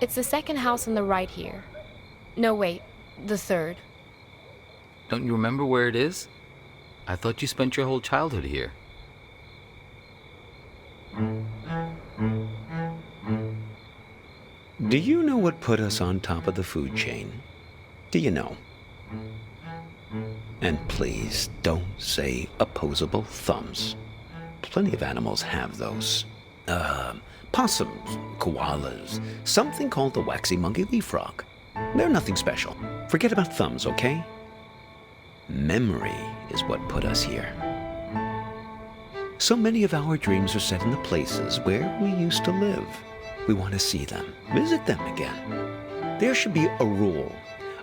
It's the second house on the right here. No, wait, the third. Don't you remember where it is? I thought you spent your whole childhood here. Do you know what put us on top of the food chain? Do you know? And please don't say opposable thumbs. Plenty of animals have those. Possums, koalas, something called the waxy monkey leaf frog. They're nothing special. Forget about thumbs, okay? Memory is what put us here. So many of our dreams are set in the places where we used to live. We want to see them, visit them again. There should be a rule,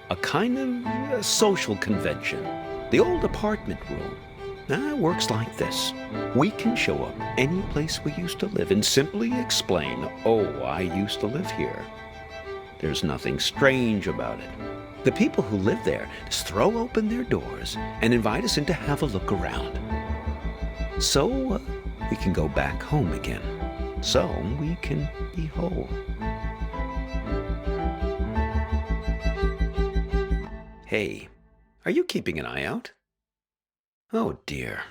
a kind of social convention, the old apartment rule. It works like this. We can show up any place we used to live and simply explain, oh, I used to live here. There's nothing strange about it. The people who live there just throw open their doors and invite us in to have a look around. So we can go back home again. So we can be whole. Hey, are you keeping an eye out? Oh dear,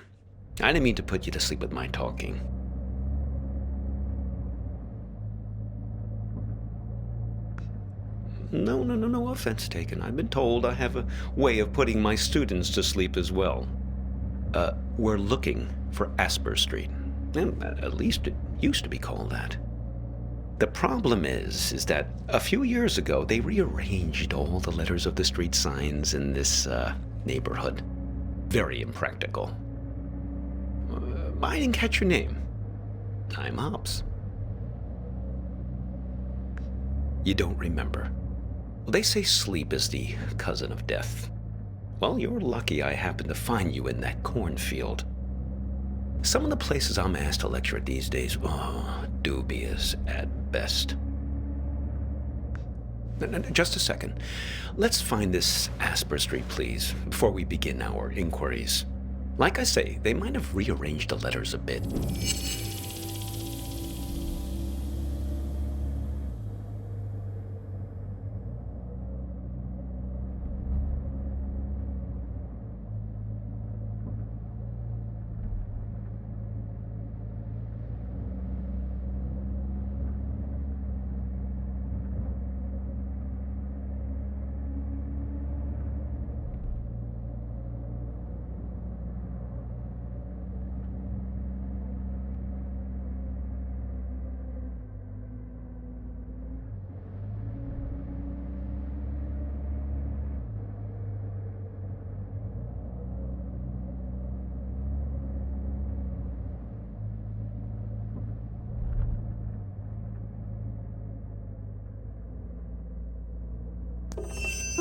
I didn't mean to put you to sleep with my talking. No offense taken. I've been told I have a way of putting my students to sleep as well. We're looking for Asper Street. At least it used to be called that. The problem is that a few years ago they rearranged all the letters of the street signs in this neighborhood. Very impractical. I didn't catch your name. I'm Hobbs. You don't remember. Well, they say sleep is the cousin of death. Well, you're lucky I happened to find you in that cornfield. Some of the places I'm asked to lecture at these days, dubious at best. Just a second. Let's find this Asper Street, please, before we begin our inquiries. Like I say, they might have rearranged the letters a bit.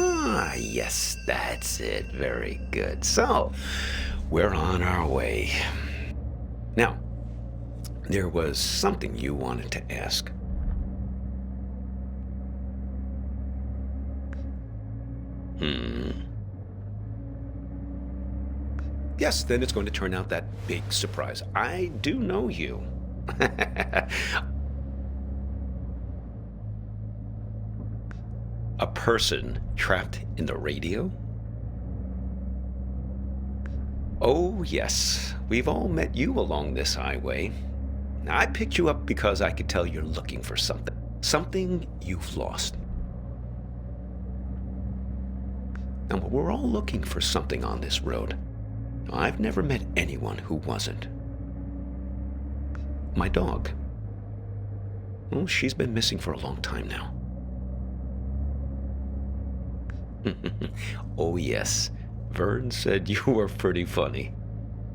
Ah, yes, that's it. Very good. So, we're on our way. Now, there was something you wanted to ask. Yes, then it's going to turn out that big surprise. I do know you. A person trapped in the radio? Oh, yes. We've all met you along this highway. I picked you up because I could tell you're looking for something. Something you've lost. Now, we're all looking for something on this road. I've never met anyone who wasn't. My dog. Well, she's been missing for a long time now. Oh, yes. Vern said you were pretty funny.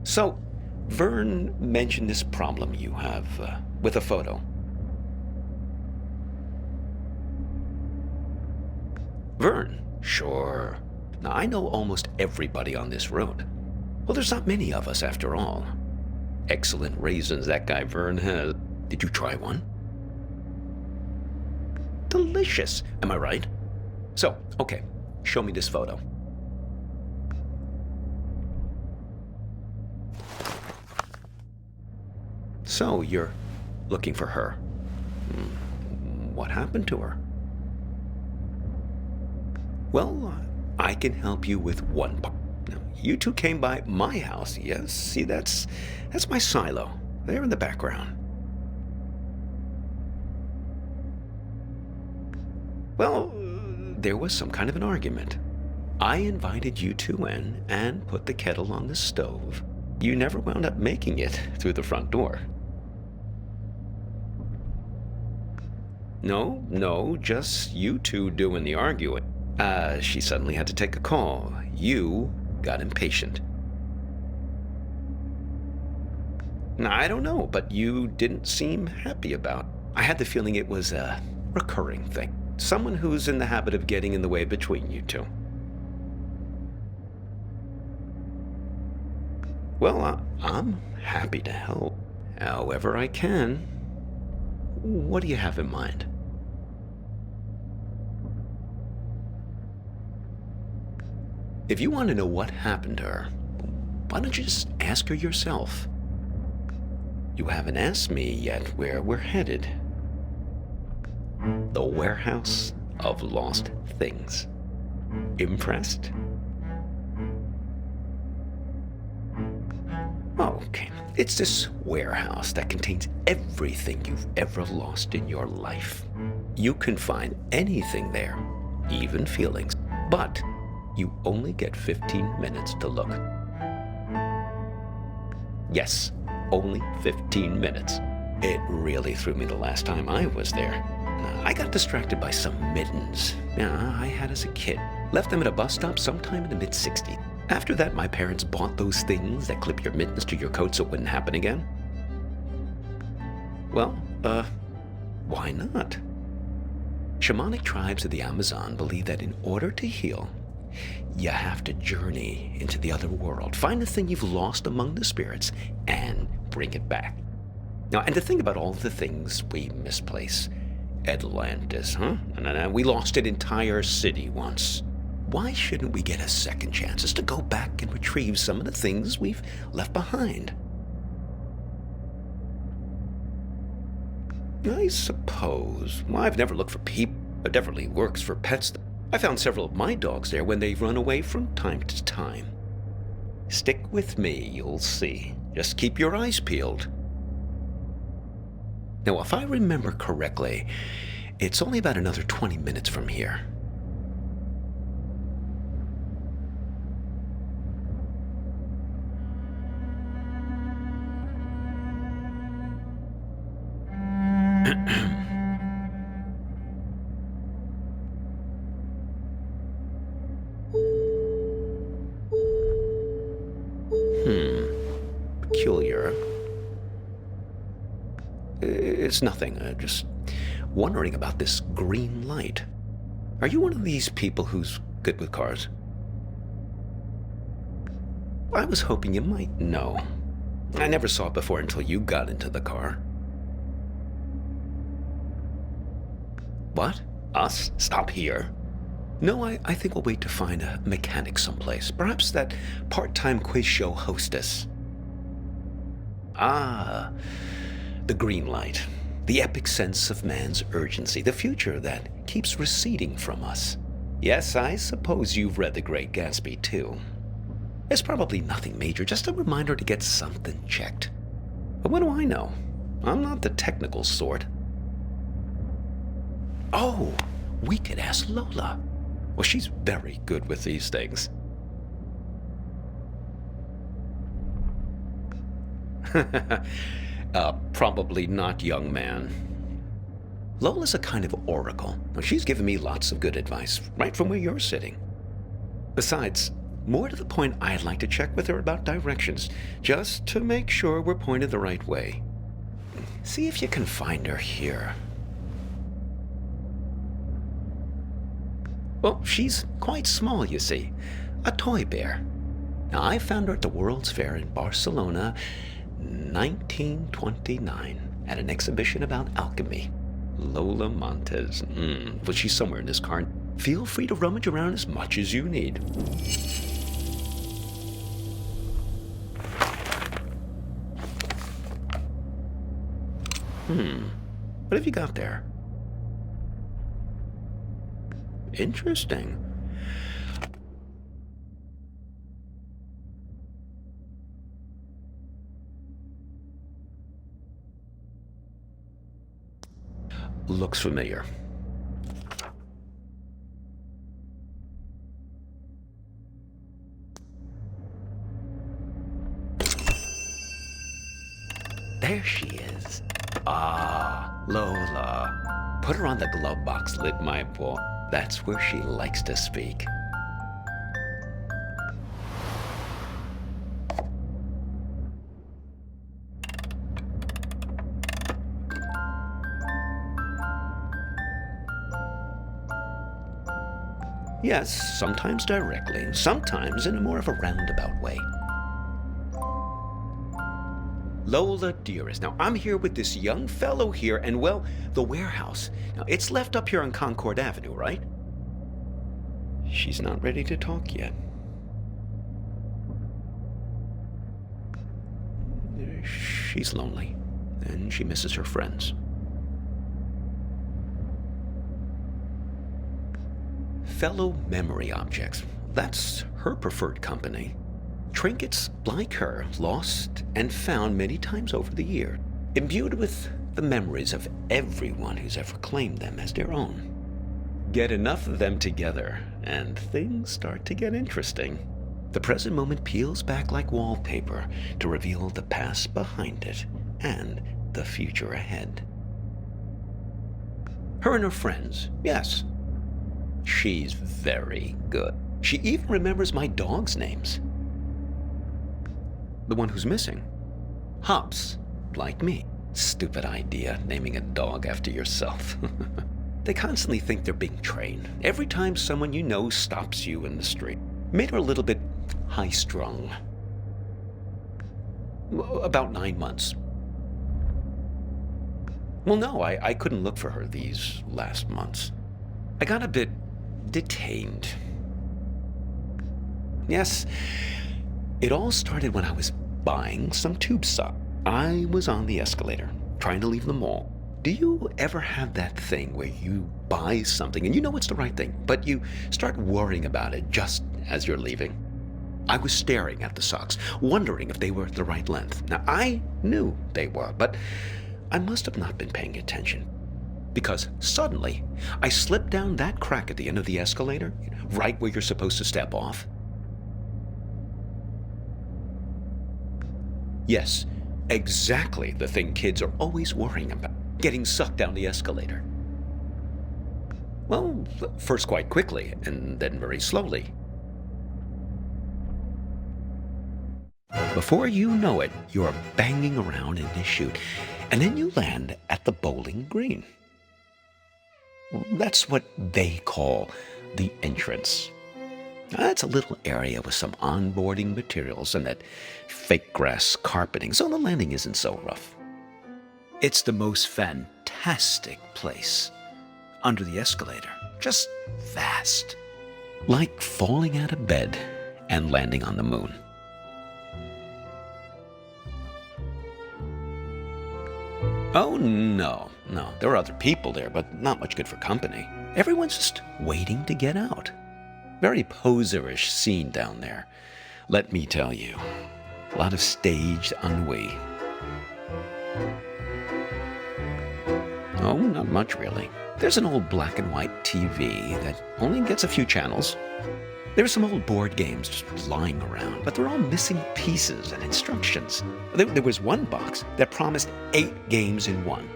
So, Vern mentioned this problem you have with a photo. Vern? Sure. Now, I know almost everybody on this road. Well, there's not many of us after all. Excellent raisins that guy Vern has. Did you try one? Delicious, am I right? So, okay. Show me this photo. So, you're looking for her. What happened to her? Well, I can help you with one part. Now, you two came by my house, yes? See, that's my silo. There in the background. Well, there was some kind of an argument. I invited you two in and put the kettle on the stove. You never wound up making it through the front door. No, just you two doing the arguing. She suddenly had to take a call. You got impatient. Now, I don't know, but you didn't seem happy about it. I had the feeling it was a recurring thing. Someone who's in the habit of getting in the way between you two. Well, I'm happy to help however I can. What do you have in mind? If you want to know what happened to her, why don't you just ask her yourself? You haven't asked me yet where we're headed. The warehouse of lost things. Impressed? Okay, it's this warehouse that contains everything you've ever lost in your life. You can find anything there, even feelings, but you only get 15 minutes to look. Yes, only 15 minutes. It really threw me the last time I was there. I got distracted by some mittens I had as a kid. Left them at a bus stop sometime in the mid-'60s. After that, my parents bought those things that clip your mittens to your coat so it wouldn't happen again. Well, why not? Shamanic tribes of the Amazon believe that in order to heal, you have to journey into the other world, find the thing you've lost among the spirits, and bring it back. Now, and to think about all the things we misplace. Atlantis, huh? No, we lost an entire city once. Why shouldn't we get a second chance just to go back and retrieve some of the things we've left behind? I suppose. Well, I've never looked for people. It definitely works for pets. I found several of my dogs there when they've run away from time to time. Stick with me, you'll see. Just keep your eyes peeled. Now, if I remember correctly, it's only about another 20 minutes from here. Peculiar. It's nothing. Just wondering about this green light. Are you one of these people who's good with cars? I was hoping you might know. I never saw it before until you got into the car. What? Us? Stop here? No, I think we'll wait to find a mechanic someplace. Perhaps that part-time quiz show hostess. Ah, the green light. The epic sense of man's urgency. The future that keeps receding from us. Yes, I suppose you've read The Great Gatsby, too. It's probably nothing major, just a reminder to get something checked. But what do I know? I'm not the technical sort. Oh, we could ask Lola. Well, she's very good with these things. Probably not, young man. Lola's a kind of oracle. She's given me lots of good advice, right from where you're sitting. Besides, more to the point, I'd like to check with her about directions, just to make sure we're pointed the right way. See if you can find her here. Well, she's quite small, you see. A toy bear. Now, I found her at the World's Fair in Barcelona, 1929, at an exhibition about alchemy. Lola Montez. Well, she's somewhere in this car. Feel free to rummage around as much as you need. What have you got there? Interesting. looks familiar. There she is. Ah, Lola. Put her on the glove box lid, my boy. That's where she likes to speak. Yes, sometimes directly, sometimes in a more of a roundabout way. Lola, dearest, now I'm here with this young fellow here, and well, the warehouse. Now, it's left up here on Concord Avenue, right? She's not ready to talk yet. She's lonely, and she misses her friends. Fellow memory objects. That's her preferred company. Trinkets like her, lost and found many times over the year, imbued with the memories of everyone who's ever claimed them as their own. Get enough of them together, and things start to get interesting. The present moment peels back like wallpaper to reveal the past behind it and the future ahead. Her and her friends, yes. She's very good. She even remembers my dog's names. The one who's missing. Hops, like me. Stupid idea, naming a dog after yourself. They constantly think they're being trained. Every time someone you know stops you in the street. Made her a little bit high-strung. About 9 months. Well, no, I couldn't look for her these last months. I got a bit detained. Yes, it all started when I was buying some tube sock. I was on the escalator, trying to leave the mall. Do you ever have that thing where you buy something and you know it's the right thing, but you start worrying about it just as you're leaving? I was staring at the socks, wondering if they were the right length. Now, I knew they were, but I must have not been paying attention. Because suddenly, I slipped down that crack at the end of the escalator, right where you're supposed to step off. Yes, exactly the thing kids are always worrying about, getting sucked down the escalator. Well, first quite quickly, and then very slowly. Before you know it, you're banging around in this chute, and then you land at the bowling green. That's what they call the entrance. That's a little area with some onboarding materials and that fake grass carpeting, so the landing isn't so rough. It's the most fantastic place. Under the escalator, just vast. Like falling out of bed and landing on the moon. Oh, no. There are other people there, but not much good for company. Everyone's just waiting to get out. Very poserish scene down there, let me tell you. A lot of staged ennui. Oh, not much really. There's an old black and white TV that only gets a few channels. There's some old board games just lying around, but they're all missing pieces and instructions. There was one box that promised 8 games in one,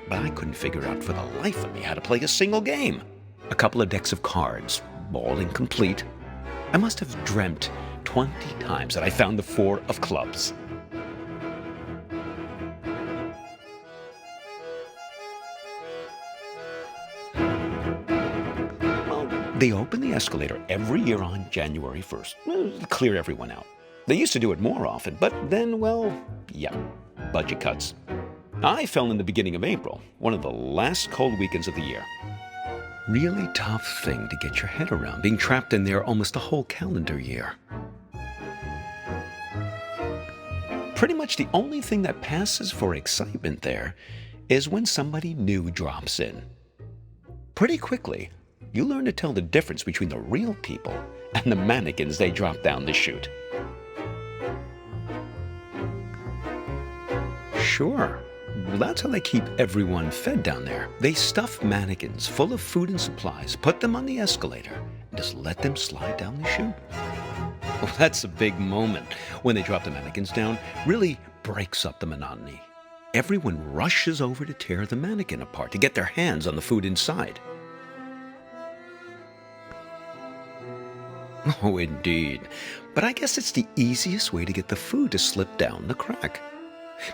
but I couldn't figure out for the life of me how to play a single game. A couple of decks of cards, all incomplete. I must have dreamt 20 times that I found the 4 of clubs. They open the escalator every year on January 1st, to clear everyone out. They used to do it more often, but then, well, yeah, budget cuts. I fell in the beginning of April, one of the last cold weekends of the year. Really tough thing to get your head around, being trapped in there almost a whole calendar year. Pretty much the only thing that passes for excitement there is when somebody new drops in. Pretty quickly, you learn to tell the difference between the real people and the mannequins they drop down the chute. Sure, Well, that's how they keep everyone fed down there. They stuff mannequins full of food and supplies, put them on the escalator, and just let them slide down the chute. Well, that's a big moment when they drop the mannequins down. Really breaks up the monotony. Everyone rushes over to tear the mannequin apart to get their hands on the food inside. Oh, indeed. But I guess it's the easiest way to get the food to slip down the crack.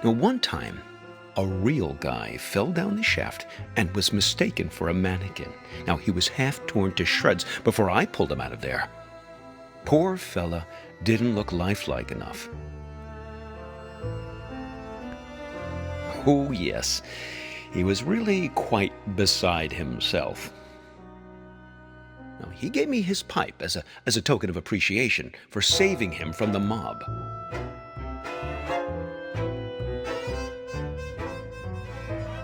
Now, one time, a real guy fell down the shaft and was mistaken for a mannequin. Now, he was half torn to shreds before I pulled him out of there. Poor fella didn't look lifelike enough. Oh, yes, he was really quite beside himself. Now, he gave me his pipe as a token of appreciation for saving him from the mob.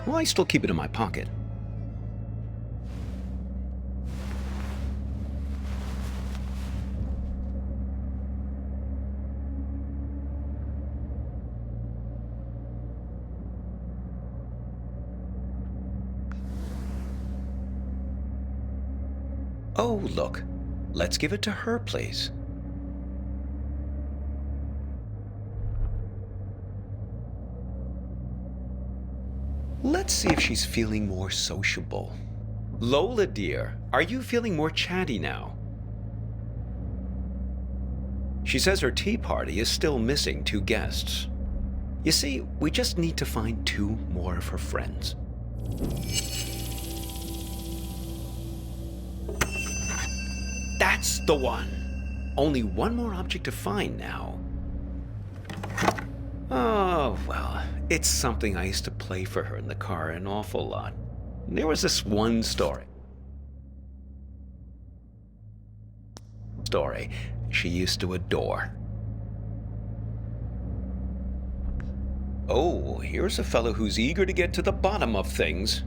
Well, I still keep it in my pocket. Oh, look. Let's give it to her, please. Let's see if she's feeling more sociable. Lola, dear, are you feeling more chatty now? She says her tea party is still missing 2 guests. You see, we just need to find 2 more of her friends. That's the one! Only 1 more object to find now. Oh, well, it's something I used to play for her in the car an awful lot. There was this one story she used to adore. Oh, here's a fellow who's eager to get to the bottom of things.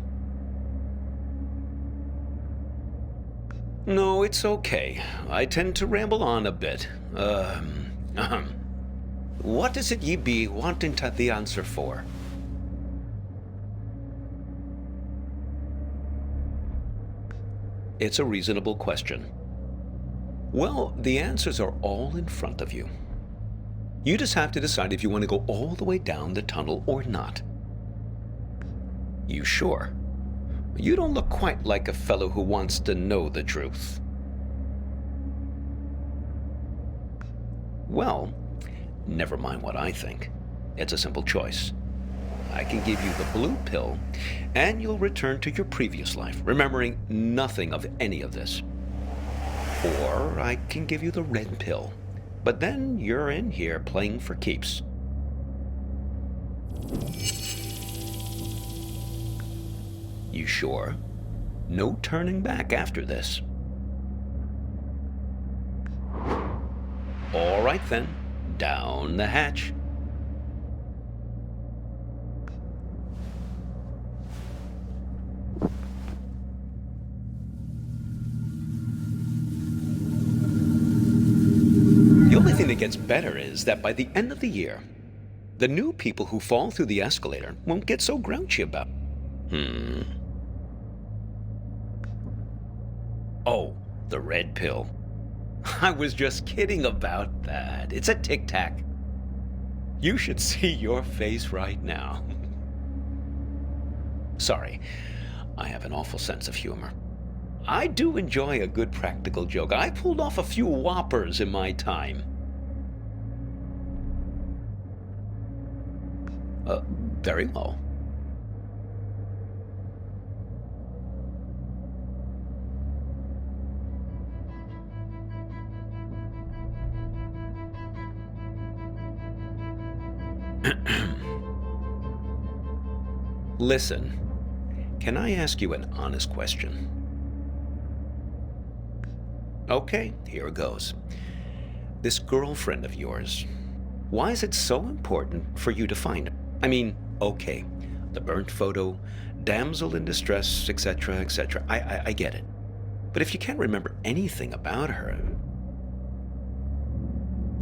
No, it's okay. I tend to ramble on a bit. What is it ye be wanting to the answer for? It's a reasonable question. Well, the answers are all in front of you. You just have to decide if you want to go all the way down the tunnel or not. You sure? You don't look quite like a fellow who wants to know the truth. Well, never mind what I think. It's a simple choice. I can give you the blue pill, and you'll return to your previous life, remembering nothing of any of this. Or I can give you the red pill, but then you're in here playing for keeps. You sure? No turning back after this. All right then, down the hatch. The only thing that gets better is that by the end of the year, the new people who fall through the escalator won't get so grouchy about it. Oh, the red pill. I was just kidding about that. It's a tic-tac. You should see your face right now. Sorry, I have an awful sense of humor. I do enjoy a good practical joke. I pulled off a few whoppers in my time. Very well. Listen, can I ask you an honest question? Okay, here goes. This girlfriend of yours, why is it so important for you to find her? I mean, okay, the burnt photo, damsel in distress, etc., etc. I get it. But if you can't remember anything about her...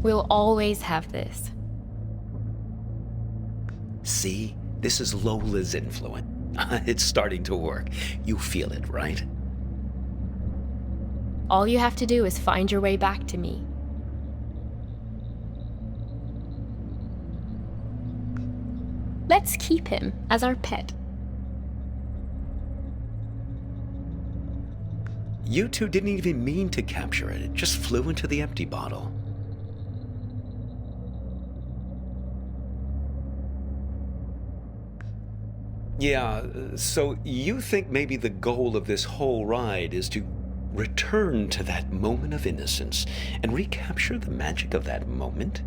We'll always have this. See? This is Lola's influence. It's starting to work. You feel it, right? All you have to do is find your way back to me. Let's keep him as our pet. You two didn't even mean to capture it. It just flew into the empty bottle. Yeah, so you think maybe the goal of this whole ride is to return to that moment of innocence and recapture the magic of that moment?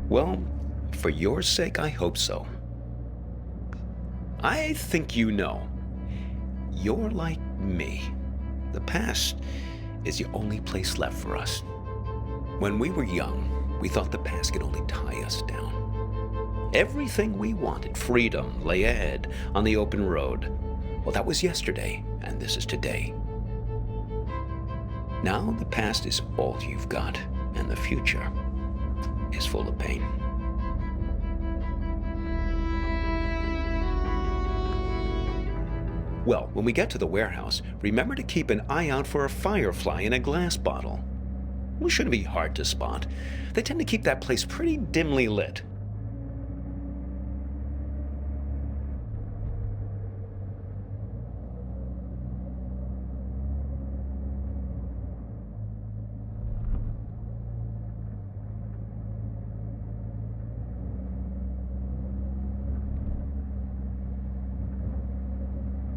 Well, for your sake, I hope so. I think you know. You're like me. The past is the only place left for us. When we were young, we thought the past could only tie us down. Everything we wanted, freedom, lay ahead on the open road. Well, that was yesterday, and this is today. Now the past is all you've got, and the future is full of pain. Well, when we get to the warehouse, remember to keep an eye out for a firefly in a glass bottle. It shouldn't be hard to spot. They tend to keep that place pretty dimly lit.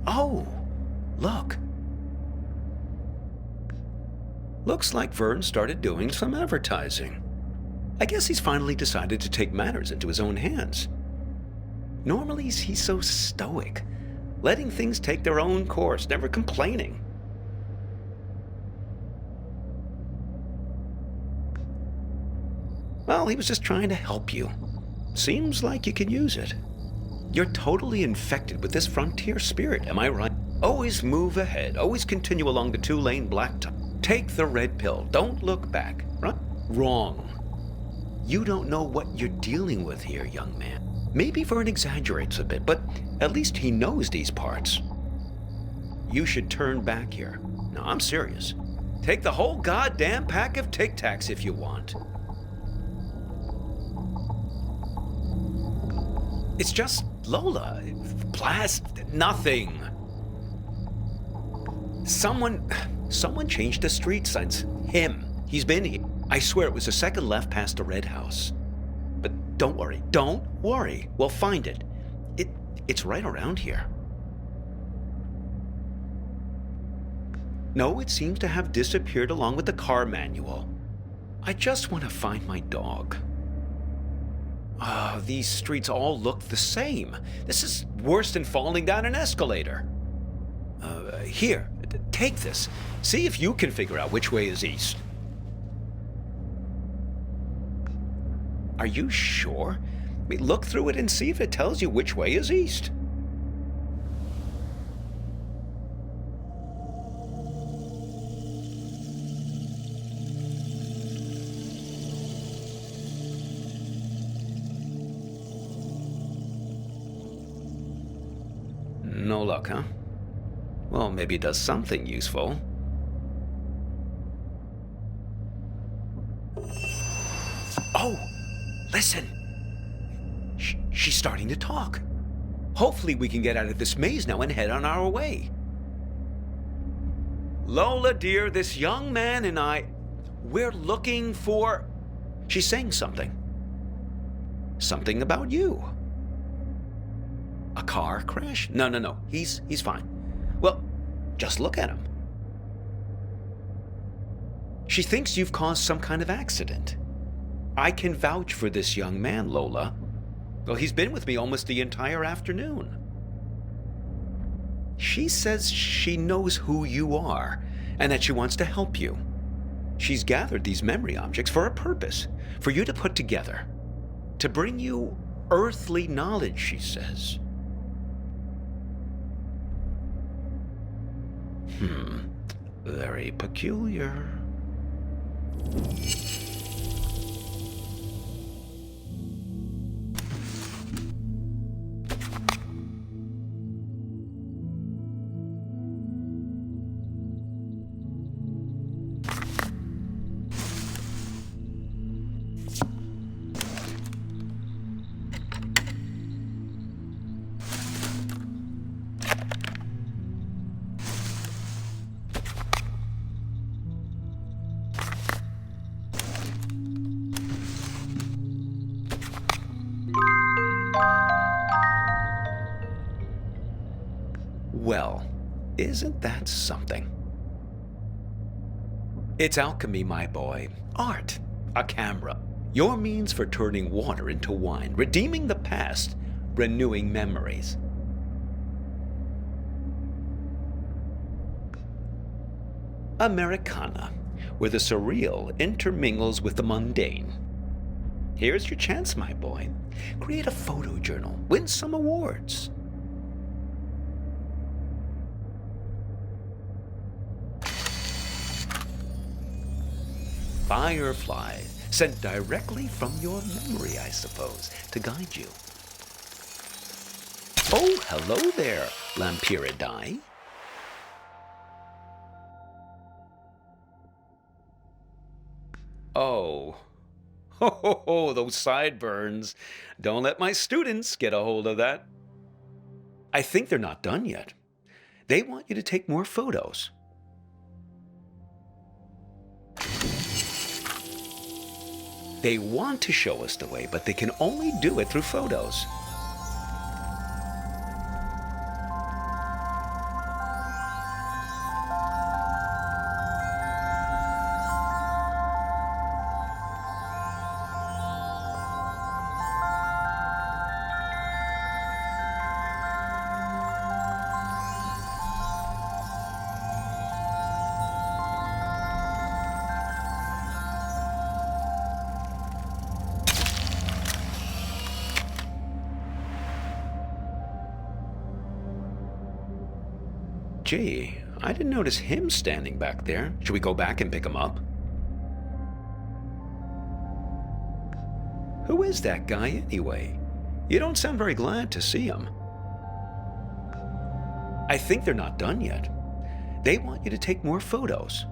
Oh, look. Looks like Vern started doing some advertising. I guess he's finally decided to take matters into his own hands. Normally, he's so stoic, letting things take their own course, never complaining. Well, he was just trying to help you. Seems like you can use it. You're totally infected with this frontier spirit, am I right? Always move ahead, always continue along the two-lane blacktop. Take the red pill, don't look back, right? Wrong. You don't know what you're dealing with here, young man. Maybe Vern exaggerates a bit, but at least he knows these parts. You should turn back here. No, I'm serious. Take the whole goddamn pack of Tic Tacs if you want. It's just Lola. Blast nothing. Someone changed the street signs. Him. He's been here. I swear it was the second left past the red house. But don't worry. We'll find it. It's right around here. No, it seems to have disappeared along with the car manual. I just want to find my dog. These streets all look the same. This is worse than falling down an escalator. Here, take this. See if you can figure out which way is east. Are you sure? I mean, look through it and see if it tells you which way is east. No luck, huh? Well, maybe it does something useful. Oh, listen. She's starting to talk. Hopefully we can get out of this maze now and head on our way. Lola, dear, this young man and we're looking for... She's saying something. Something about you. A car crash? No. He's fine. Well, just look at him. She thinks you've caused some kind of accident. I can vouch for this young man, Lola. Well, he's been with me almost the entire afternoon. She says she knows who you are and that she wants to help you. She's gathered these memory objects for a purpose, for you to put together, to bring you earthly knowledge, she says. Very peculiar. Well, isn't that something? It's alchemy, my boy. Art. A camera. Your means for turning water into wine, redeeming the past, renewing memories. Americana, where the surreal intermingles with the mundane. Here's your chance, my boy. Create a photo journal. Win some awards. Firefly, sent directly from your memory, I suppose, to guide you. Oh, hello there, Lampyridae. Oh. Ho, those sideburns. Don't let my students get a hold of that. I think they're not done yet. They want you to take more photos. They want to show us the way, but they can only do it through photos. Gee, I didn't notice him standing back there. Should we go back and pick him up? Who is that guy anyway? You don't sound very glad to see him. I think they're not done yet. They want you to take more photos.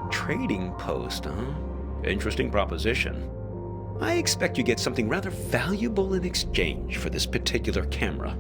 Trading post, huh? Interesting proposition. I expect you get something rather valuable in exchange for this particular camera.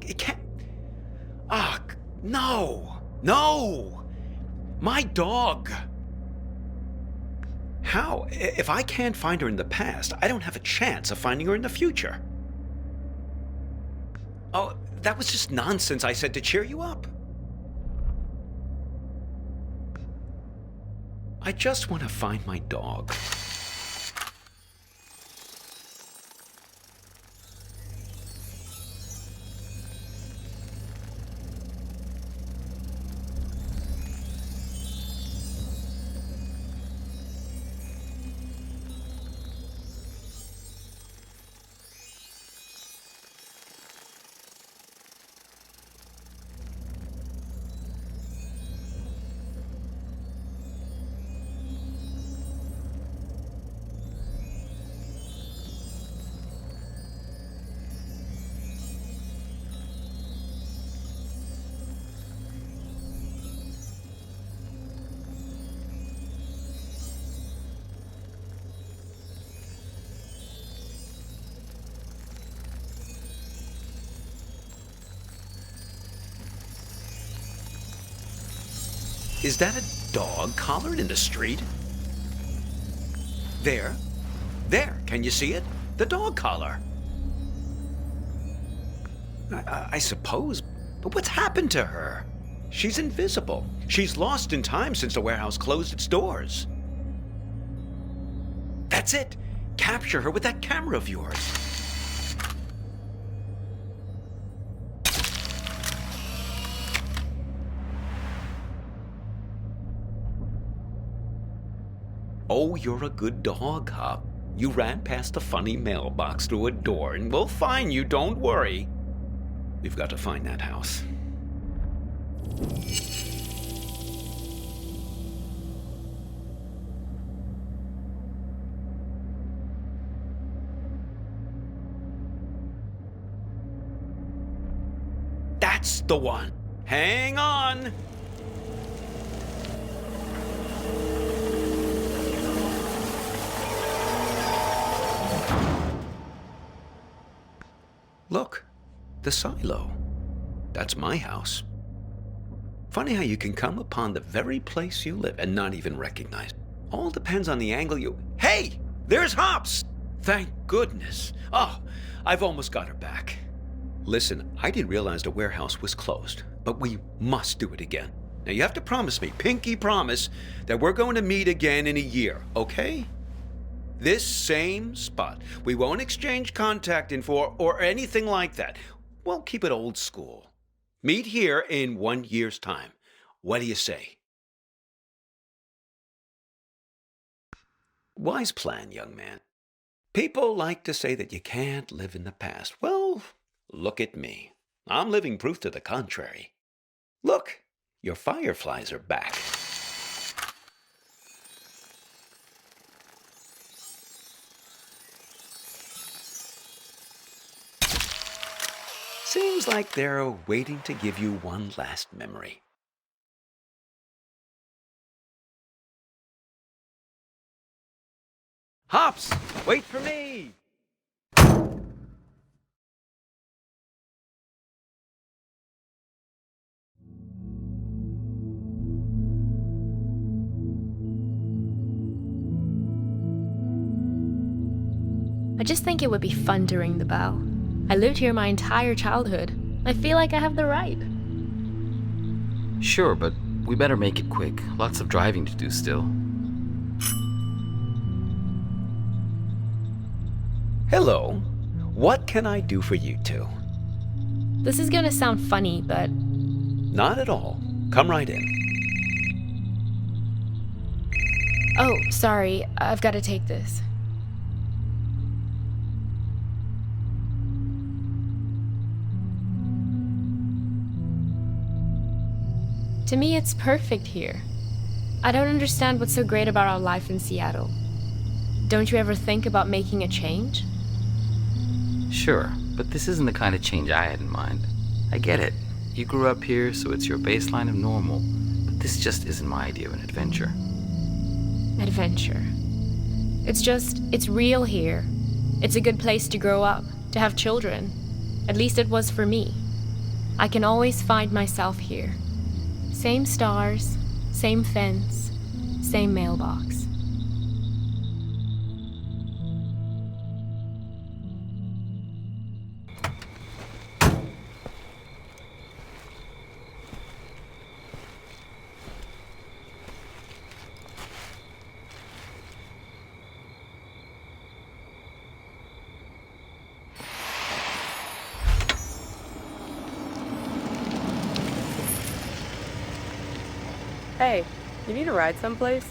It can't. Ah, no! No! My dog! How? If I can't find her in the past, I don't have a chance of finding her in the future. Oh, that was just nonsense I said to cheer you up. I just want to find my dog. Is that a dog collared in the street? There. There. Can you see it? The dog collar. I suppose, but what's happened to her? She's invisible. She's lost in time since the warehouse closed its doors. That's it. Capture her with that camera of yours. Oh, you're a good dog, Hop. You ran past a funny mailbox through a door, and we'll find you, don't worry. We've got to find that house. That's the one. Hang on. Look, the silo. That's my house. Funny how you can come upon the very place you live and not even recognize it. All depends on the angle you... Hey! There's Hops! Thank goodness. Oh, I've almost got her back. Listen, I didn't realize the warehouse was closed, but we must do it again. Now you have to promise me, pinky promise, that we're going to meet again in a year, okay? This same spot. We won't exchange contact info or anything like that. We'll keep it old school. Meet here in 1 year's time. What do you say? Wise plan, young man. People like to say that you can't live in the past. Well, look at me. I'm living proof to the contrary. Look, your fireflies are back. Seems like they're waiting to give you one last memory. Hops, wait for me! I just think it would be fun to ring the bell. I lived here my entire childhood. I feel like I have the right. Sure, but we better make it quick. Lots of driving to do still. Hello. What can I do for you two? This is gonna sound funny, but Not at all. Come right in. oh, sorry, I've gotta take this. To me, it's perfect here. I don't understand what's so great about our life in Seattle. Don't you ever think about making a change? Sure, but this isn't the kind of change I had in mind. I get it. You grew up here, so it's your baseline of normal. But this just isn't my idea of an adventure. Adventure. It's real here. It's a good place to grow up, to have children. At least it was for me. I can always find myself here. Same stars, same fence, same mailbox. Hey, you need a ride someplace?